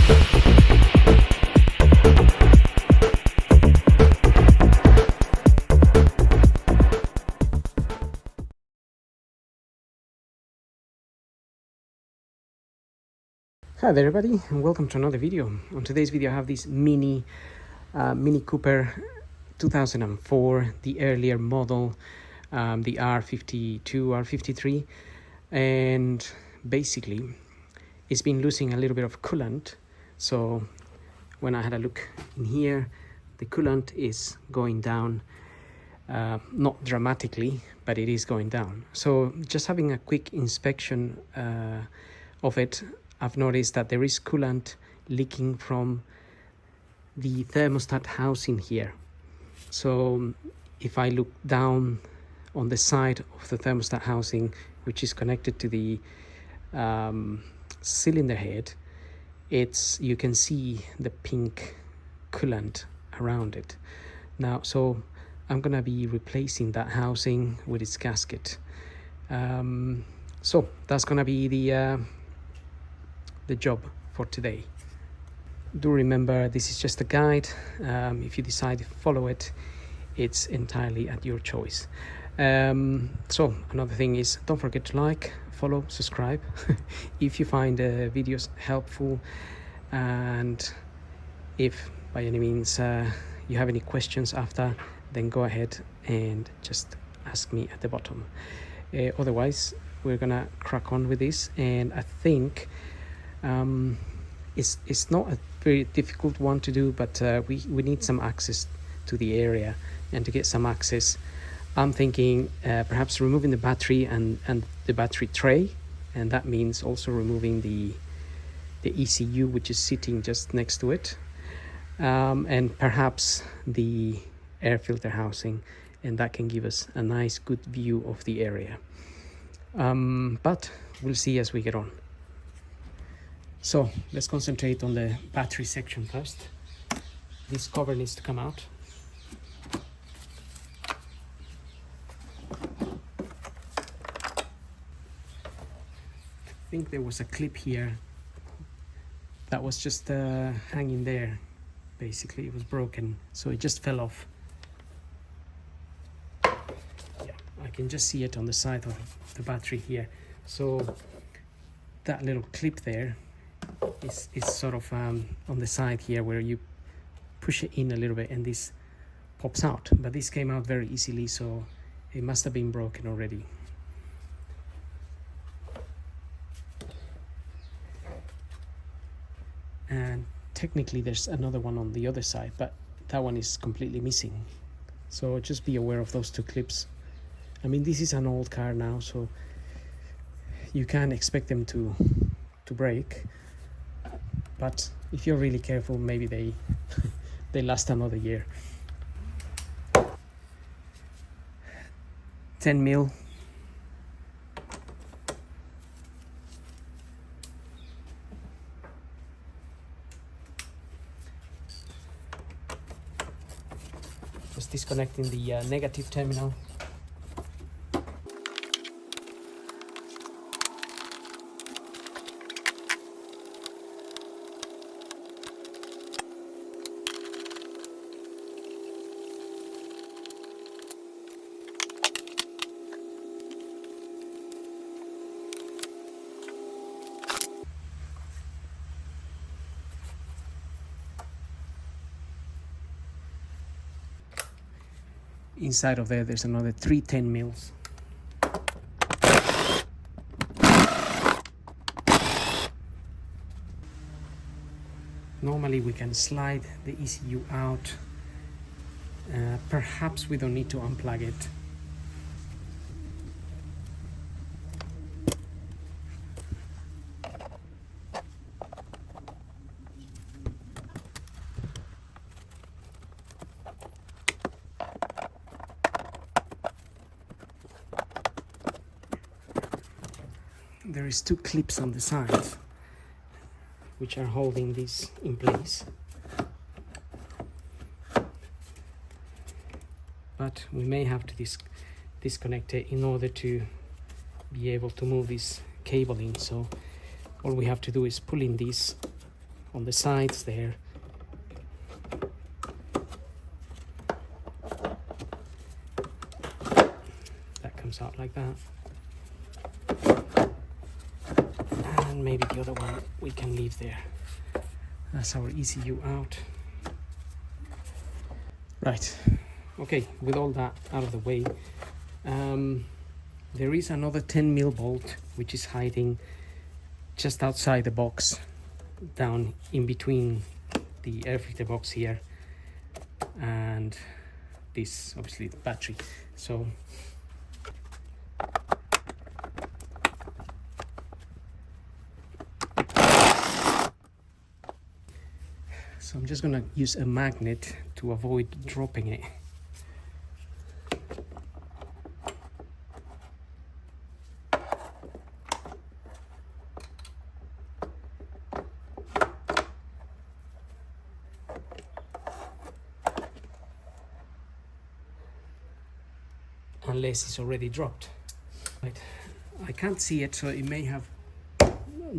Hi there everybody, and welcome to another video. On today's video I have this Mini Cooper 2004, the earlier model, the R52, R53, and basically it's been losing a little bit of coolant. So when I had a look in here, the coolant is going down, not dramatically, but it is going down. So just having a quick inspection of it, I've noticed that there is coolant leaking from the thermostat housing here. So if I look down on the side of the thermostat housing, which is connected to the cylinder head, you can see the pink coolant around it. Now, so I'm gonna be replacing that housing with its gasket. So that's gonna be the job for today. Do remember, this is just a guide. If you decide to follow it, it's entirely at your choice. So another thing is, don't forget to like, follow, subscribe if you find the videos helpful, and if by any means you have any questions after, then go ahead and just ask me at the bottom. Otherwise, we're gonna crack on with this, and I think it's not a very difficult one to do, but we need some access to the area, and to get some access, I'm thinking perhaps removing the battery and the battery tray, and that means also removing the ECU, which is sitting just next to it, and perhaps the air filter housing, and that can give us a nice good view of the area. But we'll see as we get on. So let's concentrate on the battery section first. This cover needs to come out. I think there was a clip here that was just hanging there. Basically it was broken, so it just fell off. Yeah, I can just see it on the side of the battery here. So that little clip there is sort of on the side here, where you push it in a little bit and this pops out, but this came out very easily, so it must have been broken already. And technically there's another one on the other side, but that one is completely missing, so just be aware of those two clips. I mean, this is an old car now, so you can't expect them to break, but if you're really careful, maybe they last another year. 10 mil. Just disconnecting the negative terminal. Inside of there's another 3 10 mils. Normally we can slide the ECU out. Perhaps we don't need to unplug it. There is 2 clips on the sides which are holding this in place, but we may have to disconnect it in order to be able to move this cable in. So all we have to do is pull in this on the sides there. That comes out like that. And maybe the other one we can leave there. That's our ECU out. Right, okay, with all that out of the way, there is another 10mm bolt which is hiding just outside the box, down in between the air filter box here and this, obviously the battery. So I'm just gonna use a magnet to avoid dropping it. Unless it's already dropped. Right, I can't see it, so it may have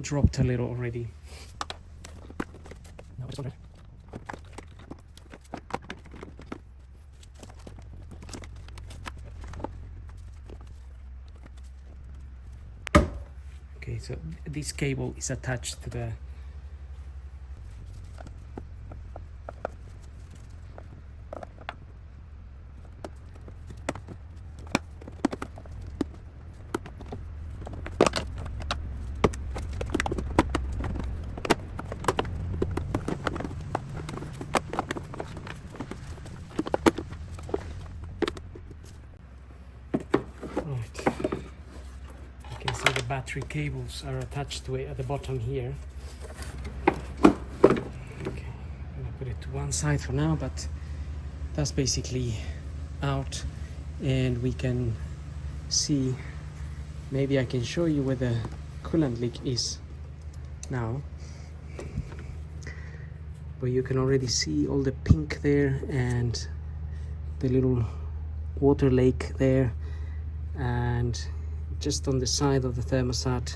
dropped a little already. No, it's already. Okay, so this cable is attached to the battery cables are attached to it at the bottom here. Okay, I'm gonna put it to one side for now, but that's basically out, and we can see, maybe I can show you where the coolant leak is now, but you can already see all the pink there and the little water lake there, and just on the side of the thermostat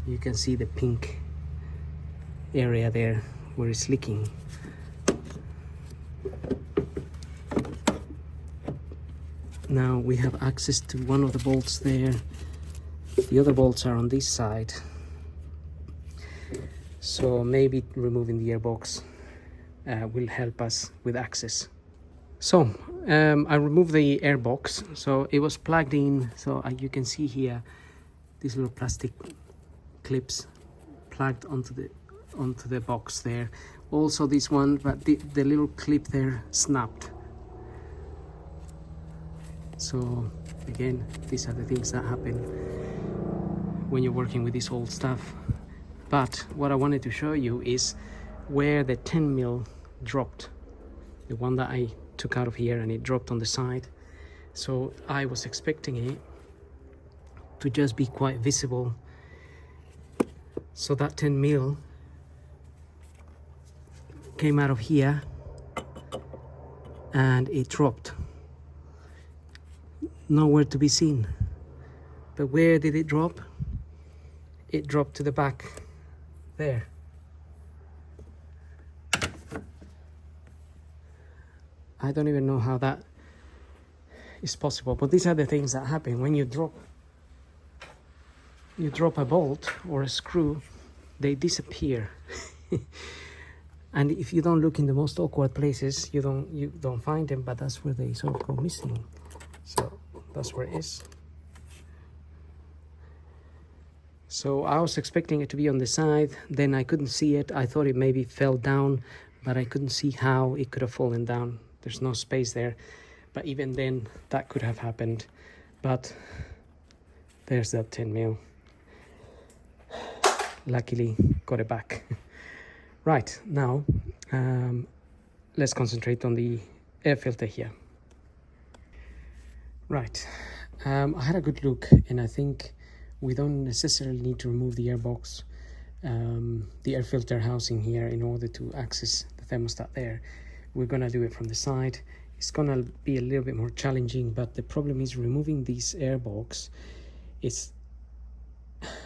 you can see the pink area there where it's leaking. Now we have access to one of the bolts there. The other bolts are on this side, so maybe removing the airbox will help us with access. So I removed the airbox, so it was plugged in, so you can see here these little plastic clips plugged onto the box there. Also this one, but the little clip there snapped. So again, these are the things that happen when you're working with this old stuff. But what I wanted to show you is where the 10mm dropped, the one that I took out of here, and it dropped on the side. So I was expecting it to just be quite visible. So that 10mm came out of here and it dropped. Nowhere to be seen. But where did it drop? It dropped to the back there. I don't even know how that is possible, but these are the things that happen when you drop a bolt or a screw. They disappear. And if you don't look in the most awkward places, you don't find them, but that's where they sort of go missing. So that's where it is. So I was expecting it to be on the side, then I couldn't see it. I thought it maybe fell down, but I couldn't see how it could have fallen down. There's no space there, but even then that could have happened. But there's that 10mm. Luckily got it back. Right, now let's concentrate on the air filter here. Right, I had a good look, and I think we don't necessarily need to remove the airbox, the air filter housing here, in order to access the thermostat there. We're gonna do it from the side. It's gonna be a little bit more challenging, but the problem is removing these airbox is,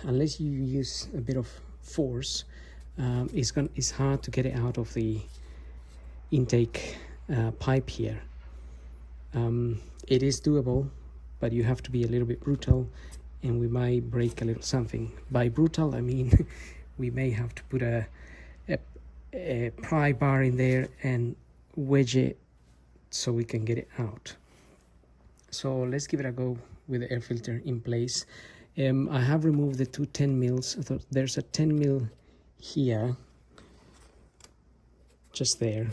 unless you use a bit of force, it's hard to get it out of the intake pipe here. It is doable, but you have to be a little bit brutal, and we might break a little something. By brutal I mean we may have to put a pry bar in there and wedge it so we can get it out. So let's give it a go with the air filter in place. I have removed the two 10 mils. So there's a 10 mil here, just there.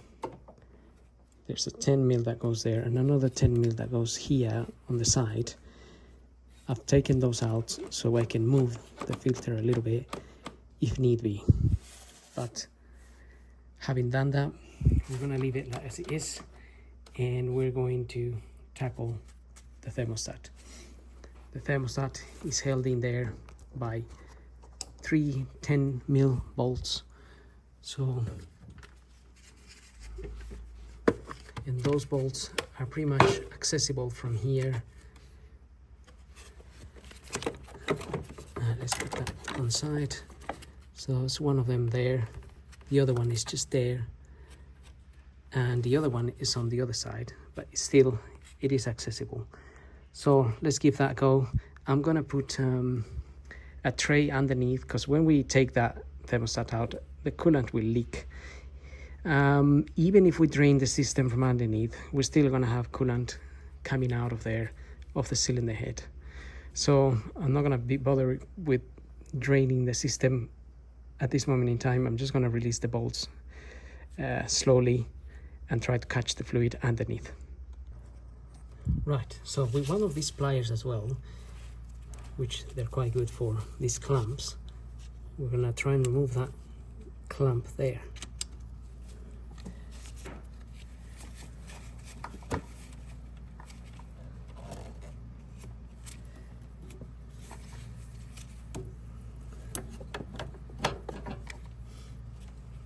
There's a 10 mil that goes there and another 10 mil that goes here on the side. I've taken those out so I can move the filter a little bit if need be. But having done that, we're going to leave it as it is, and we're going to tackle the thermostat. The thermostat is held in there by 3 10 mil bolts. So, and those bolts are pretty much accessible from here. Let's put that on side. So it's one of them there, the other one is just there, and the other one is on the other side, but still it is accessible. So let's give that a go. I'm gonna put a tray underneath, because when we take that thermostat out, the coolant will leak. Even if we drain the system from underneath, we're still gonna have coolant coming out of there, of the cylinder head. So I'm not gonna be bothered with draining the system at this moment in time. I'm just gonna release the bolts slowly and try to catch the fluid underneath. Right, so with one of these pliers as well, which they're quite good for, these clamps, we're gonna try and remove that clamp there.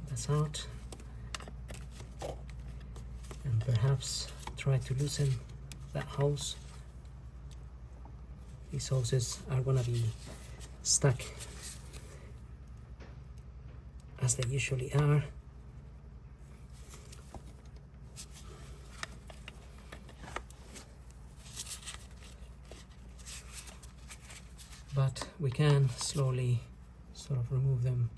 That's out, and perhaps try to loosen that hose. These hoses are gonna be stuck as they usually are. But we can slowly sort of remove them.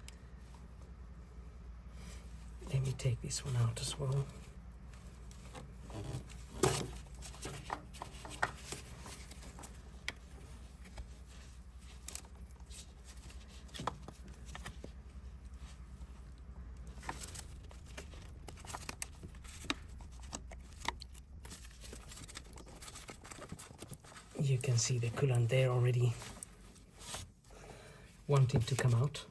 Let me take this one out as well. You can see the coolant there already wanting to come out.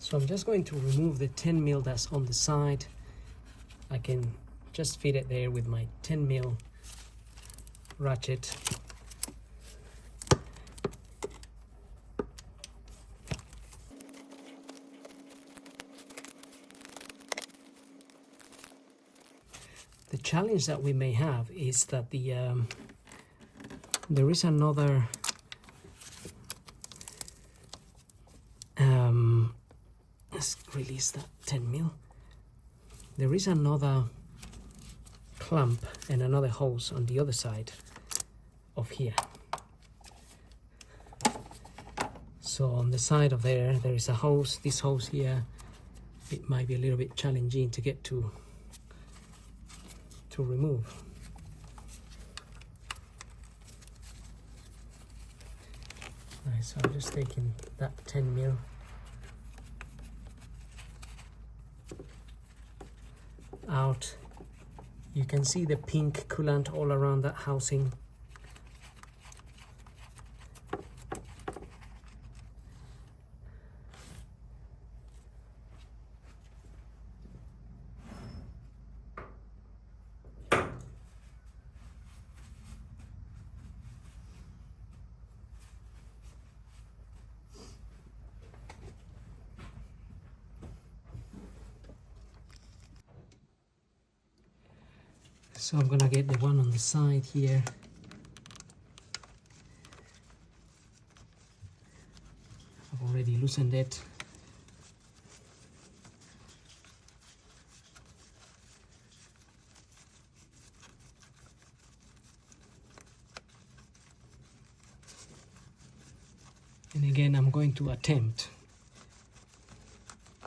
So I'm just going to remove the 10 mil that's on the side. I can just fit it there with my 10 mil ratchet. The challenge that we may have is that there is another let's release that 10 mil. There is another clamp and another hose on the other side of here. So on the side of there is a hose. This hose here, it might be a little bit challenging to get to remove. Right, so I'm just taking that 10 mil out. You can see the pink coolant all around that housing. So I'm gonna get the one on the side here. I've already loosened it. And again, I'm going to attempt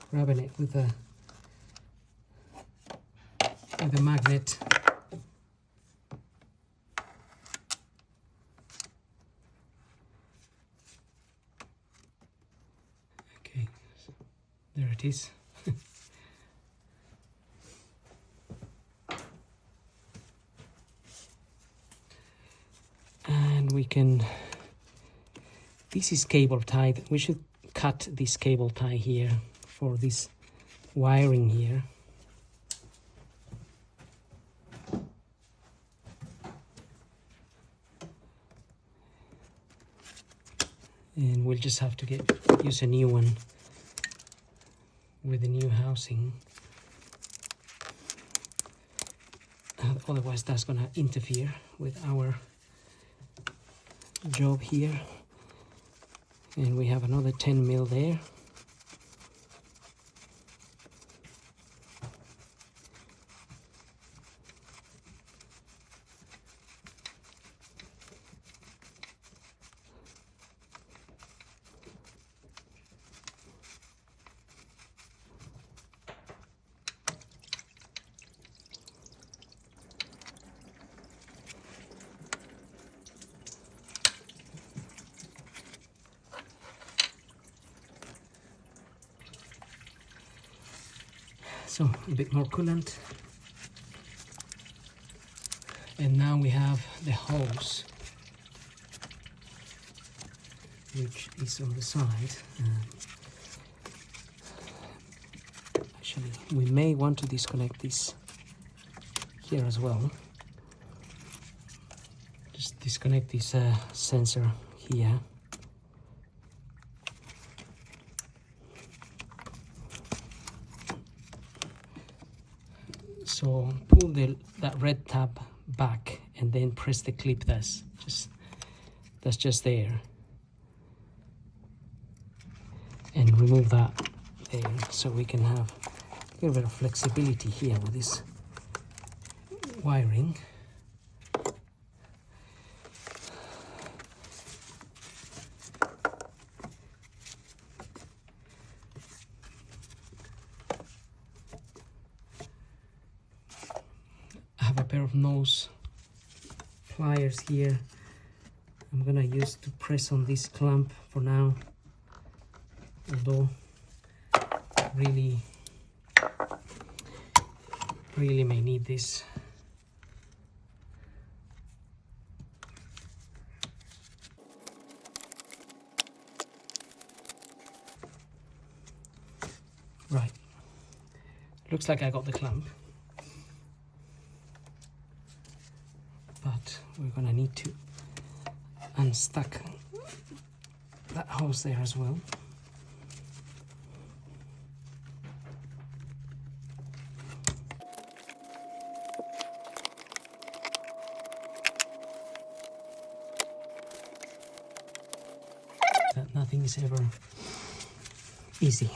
grabbing it with a magnet. Okay, so there it is. And we can, this is cable tied. We should cut this cable tie here for this wiring here. And we'll just have to use a new one with the new housing. Otherwise that's gonna interfere with our job here. And we have another 10 mil there. So a bit more coolant. And now we have the hose, which is on the side. Actually, we may want to disconnect this here as well. Just disconnect this sensor here. So pull that red tab back and then press the clip that's just there, and remove that there, so we can have a little bit of flexibility here with this wiring. A pair of nose pliers here. I'm gonna use to press on this clamp for now, although really may need this. Right, looks like I got the clamp. But we're gonna need to unstuck that hose there as well. That nothing is ever easy.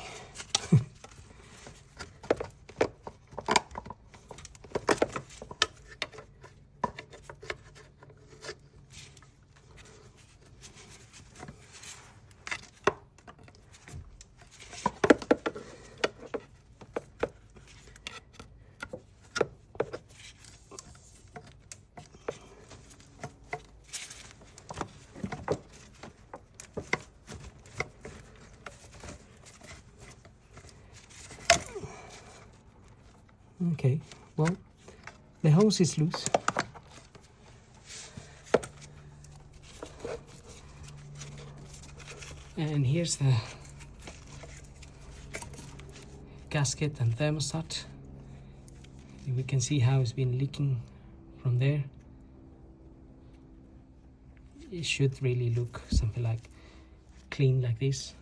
Okay, well, the hose is loose. And here's the gasket and thermostat. We can see how it's been leaking from there. It should really look something like clean like this.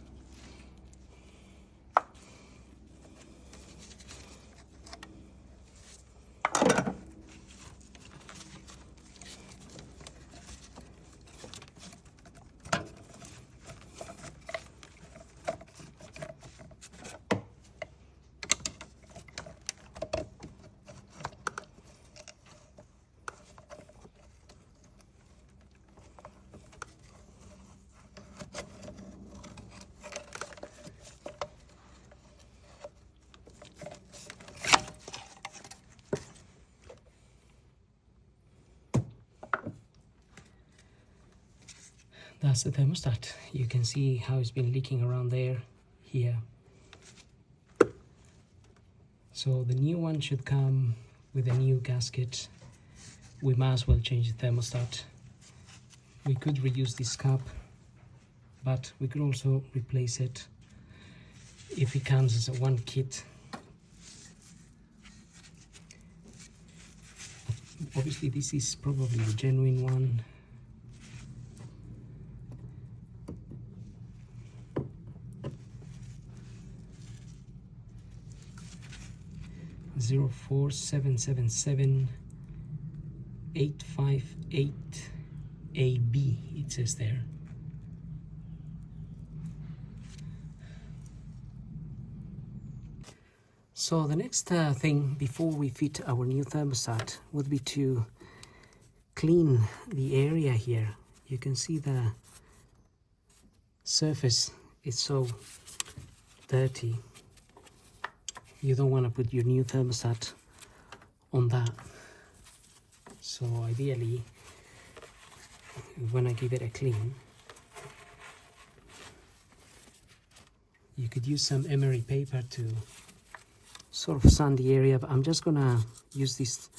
That's the thermostat. You can see how it's been leaking around there, here. So the new one should come with a new gasket. We might as well change the thermostat. We could reuse this cap, but we could also replace it if it comes as a one kit. Obviously this is probably the genuine one. Zero 4777 858 AB, it says there. So the next thing before we fit our new thermostat would be to clean the area here. You can see the surface is so dirty. You don't want to put your new thermostat on that. So ideally, when I give it a clean, you could use some emery paper to sort of sand the area, but I'm just gonna use this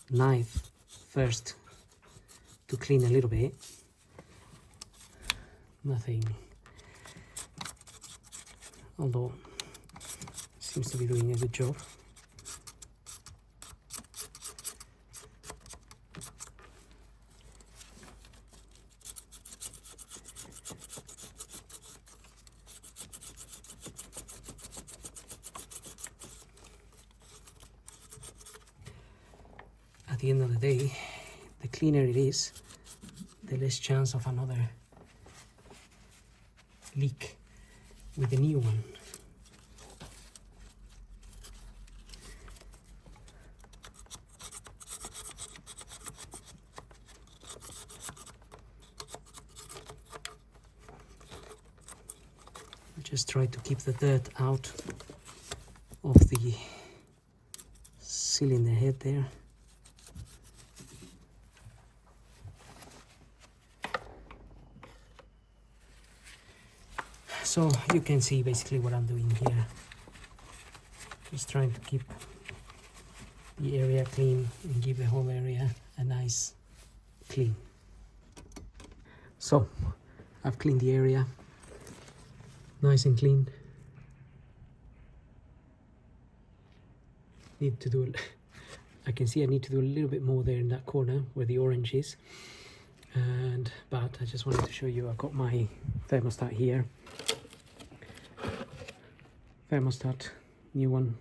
knife first to clean a little bit. Nothing, although seems to be doing a good job. At the end of the day, the cleaner it is, the less chance of another leak with the new one. Just try to keep the dirt out of the cylinder head there. So you can see basically what I'm doing here. Just trying to keep the area clean and give the whole area a nice clean. So I've cleaned the area nice and clean. Need to do, I can see I need to do a little bit more there in that corner where the orange is. But I just wanted to show you, I've got my thermostat here. Thermostat, new one.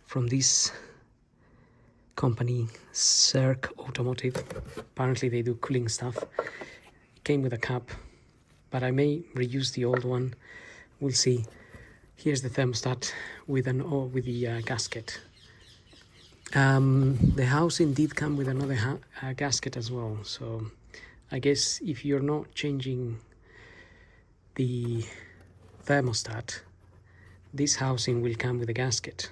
From this company, Circ Automotive. Apparently they do cooling stuff. It came with a cap, but I may reuse the old one. We'll see. Here's the thermostat with the gasket. The housing did come with another gasket as well. So I guess if you're not changing the thermostat, this housing will come with a gasket.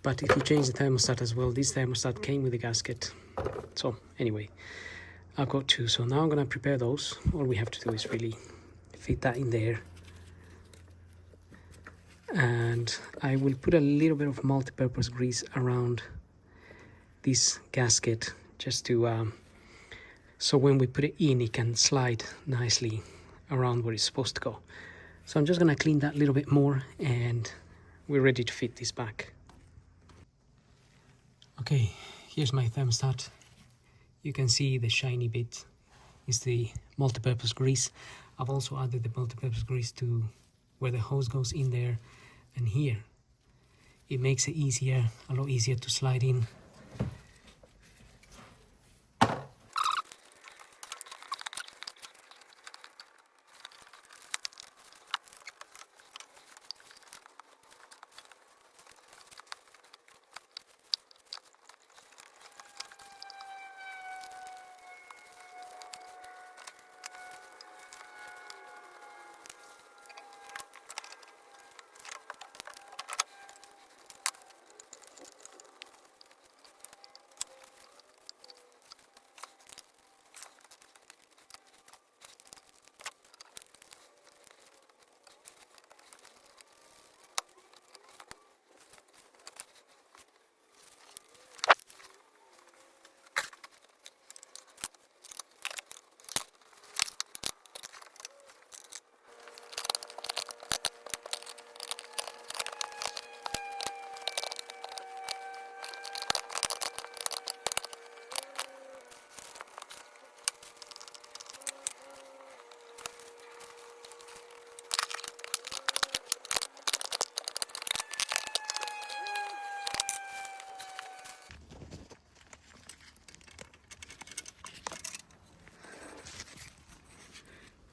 But if you change the thermostat as well, this thermostat came with a gasket. So anyway, I've got two. So now I'm going to prepare those. All we have to do is really fit that in there. And I will put a little bit of multi-purpose grease around this gasket just to so when we put it in, it can slide nicely around where it's supposed to go. So I'm just going to clean that a little bit more and we're ready to fit this back. Okay, here's my thermostat. You can see the shiny bit is the multi-purpose grease. I've also added the multi-purpose grease to where the hose goes in there and here. It makes it easier, a lot easier to slide in.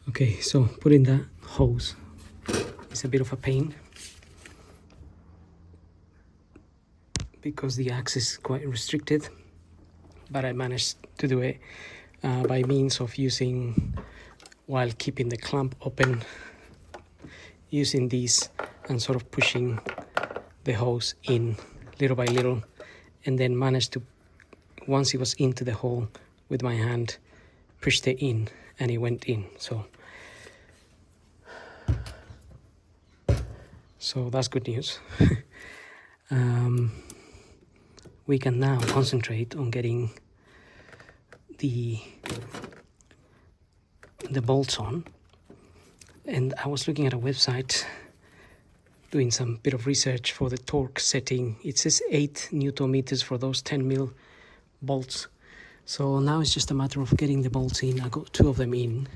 Okay, so putting that hose is a bit of a pain because the access is quite restricted, but I managed to do it by means of using, while keeping the clamp open, using these and sort of pushing the hose in little by little, and then managed to, once it was into the hole with my hand, pushed it in and it went in. So that's good news. We can now concentrate on getting the bolts on. And I was looking at a website, doing some bit of research for the torque setting. It says 8 Newton meters for those 10mm bolts. So now it's just a matter of getting the bolts in. I got 2 of them in.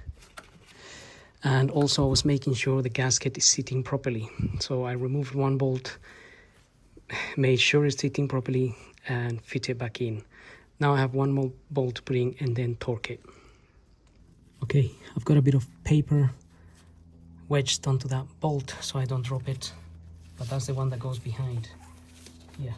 And also I was making sure the gasket is sitting properly. So I removed 1 bolt, made sure it's sitting properly, and fit it back in. Now I have 1 more bolt to put in and then torque it. Okay, I've got a bit of paper wedged onto that bolt so I don't drop it, but that's the one that goes behind. Yeah.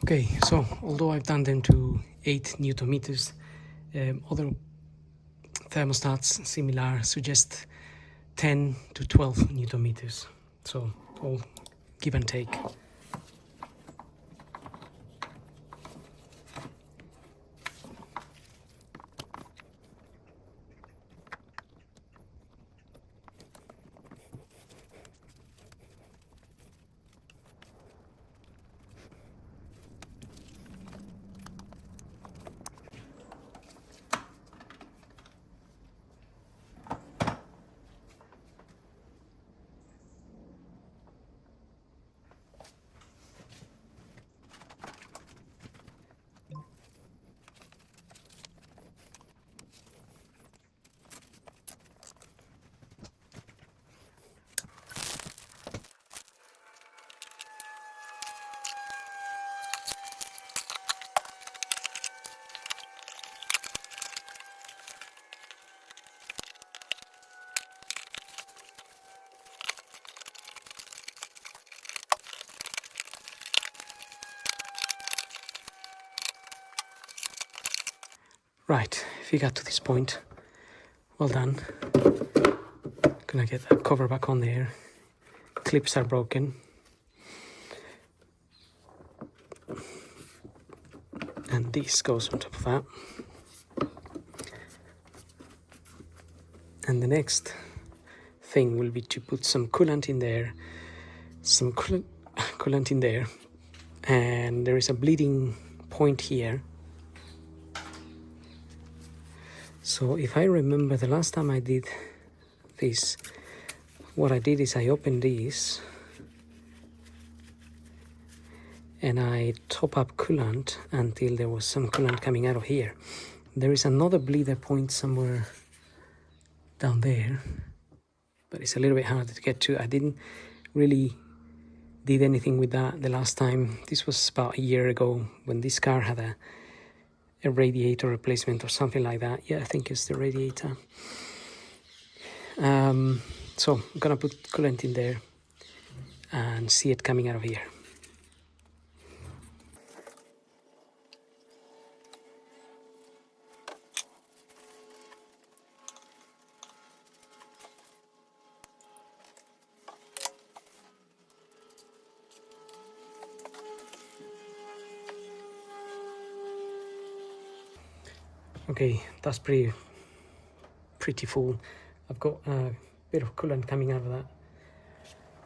Okay, so although I've done them to 8 Newton meters, other thermostats similar suggest 10 to 12 Newton meters. So all give and take. Right, if you got to this point, well done. Gonna get that cover back on there. Clips are broken. And this goes on top of that. And the next thing will be to put some coolant in there. Some coolant in there. And there is a bleeding point here. So if I remember the last time I did this, what I did is I opened this and I top up coolant until there was some coolant coming out of here. There is another bleeder point somewhere down there, but it's a little bit harder to get to. I didn't really did anything with that the last time. This was about a year ago when this car had a radiator replacement or something like that. Yeah, I think it's the radiator. So I'm gonna put coolant in there and see it coming out of here. Okay, that's pretty full. I've got a bit of coolant coming out of that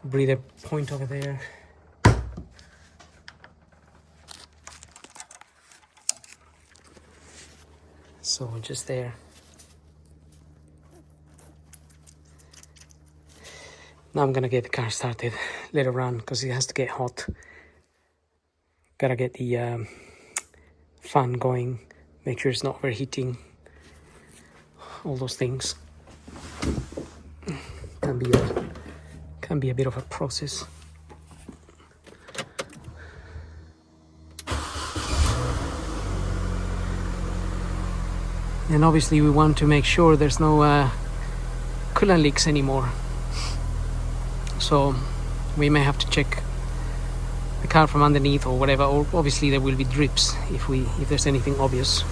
breather point over there. So just there. Now I'm gonna get the car started, let it run, because it has to get hot. Gotta get the fan going, make sure it's not overheating, all those things. Can be a bit of a process. And obviously we want to make sure there's no coolant leaks anymore. So we may have to check the car from underneath or whatever, or obviously there will be drips if there's anything obvious.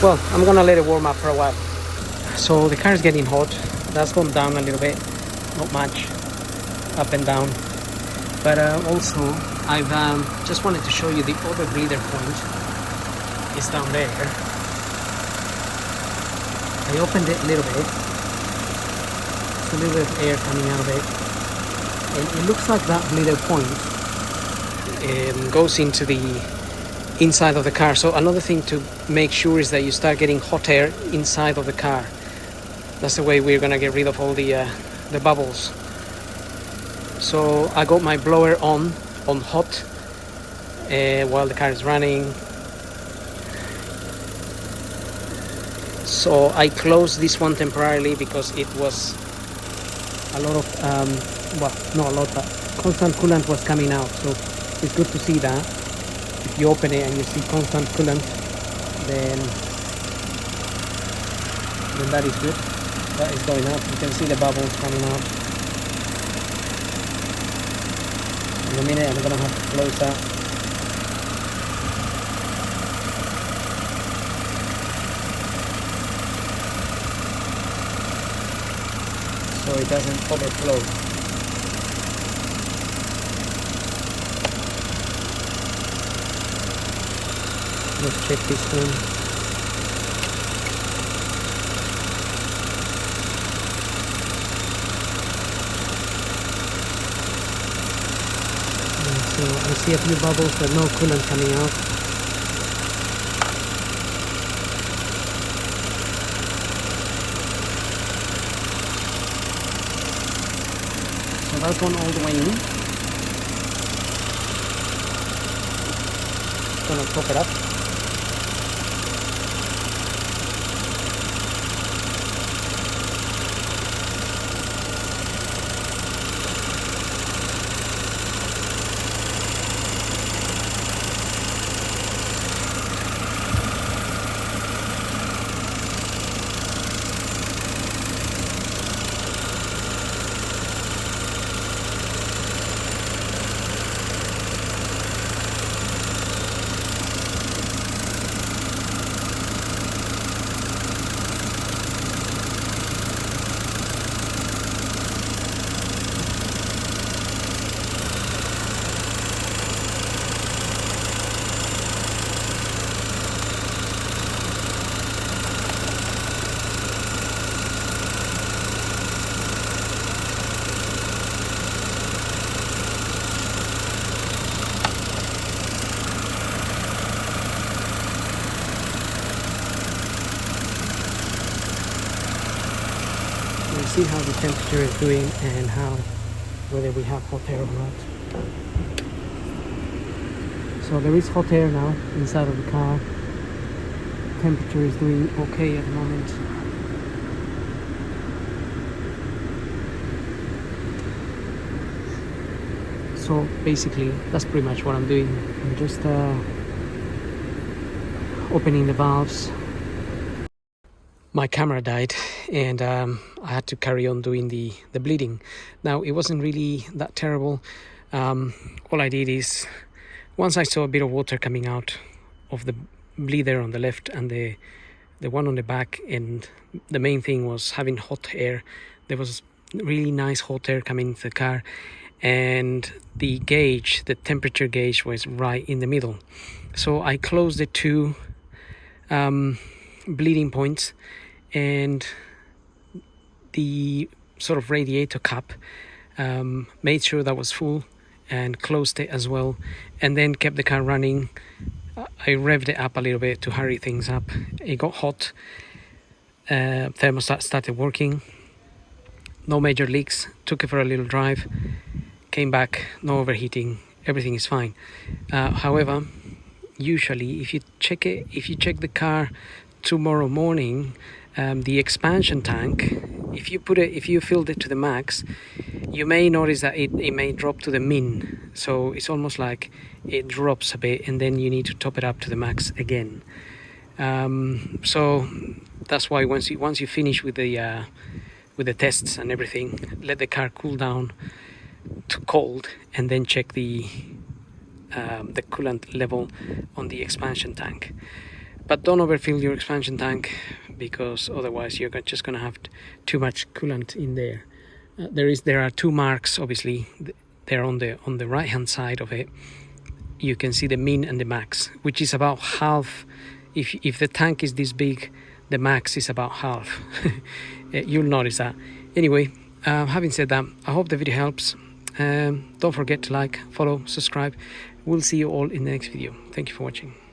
Well, I'm gonna let it warm up for a while. So the car is getting hot. That's gone down a little bit, not much, up and down. But also, I've just wanted to show you the other breather point. It's down there. I opened it a little bit. There's a little bit of air coming out of it. And it looks like that breather point goes into the inside of the car. So another thing to make sure is that you start getting hot air inside of the car. That's the way we're gonna get rid of all the bubbles. So I got my blower on hot while the car is running. So I closed this one temporarily because it was a lot of well, not a lot, but constant coolant was coming out. So it's good to see that. If you open it and you see constant coolant, then that is good. That is going up. You can see the bubbles coming out. In a minute I'm gonna have to close that. So it doesn't overflow. Let's check this one. So I see a few bubbles but no coolant coming out. So that's gone all the way in. Gonna top it up. see how the temperature is doing and whether we have hot air or not. So there is hot air now inside of the car. Temperature is doing okay at the moment. So basically that's pretty much what I'm doing. I'm just opening the valves. My camera died and I had to carry on doing the bleeding. Now it wasn't really that terrible. All I did is, once I saw a bit of water coming out of the bleeder on the left and the one on the back, and the main thing was having hot air. There was really nice hot air coming into the car, and the gauge, the temperature gauge, was right in the middle. So I closed the two bleeding points and the sort of radiator cap, made sure that was full and closed it as well, and then kept the car running. I revved it up a little bit to hurry things up. It got hot. Thermostat started working. No major leaks. Took it for a little drive. Came back, no overheating. Everything is fine. However, usually if you check the car tomorrow morning, the expansion tank, if you filled it to the max, you may notice that it may drop to the min. So it's almost like it drops a bit and then you need to top it up to the max again. So that's why once you finish with the tests and everything, let the car cool down to cold and then check the coolant level on the expansion tank. But don't overfill your expansion tank, because otherwise you're just going to have too much coolant in there. There are two marks, obviously. They're on the right hand side of it. You can see the min and the max, which is about half. If the tank is this big, the max is about half. You'll notice that. Anyway, having said that, I hope the video helps. Don't forget to like, follow, subscribe. We'll see you all in the next video. Thank you for watching.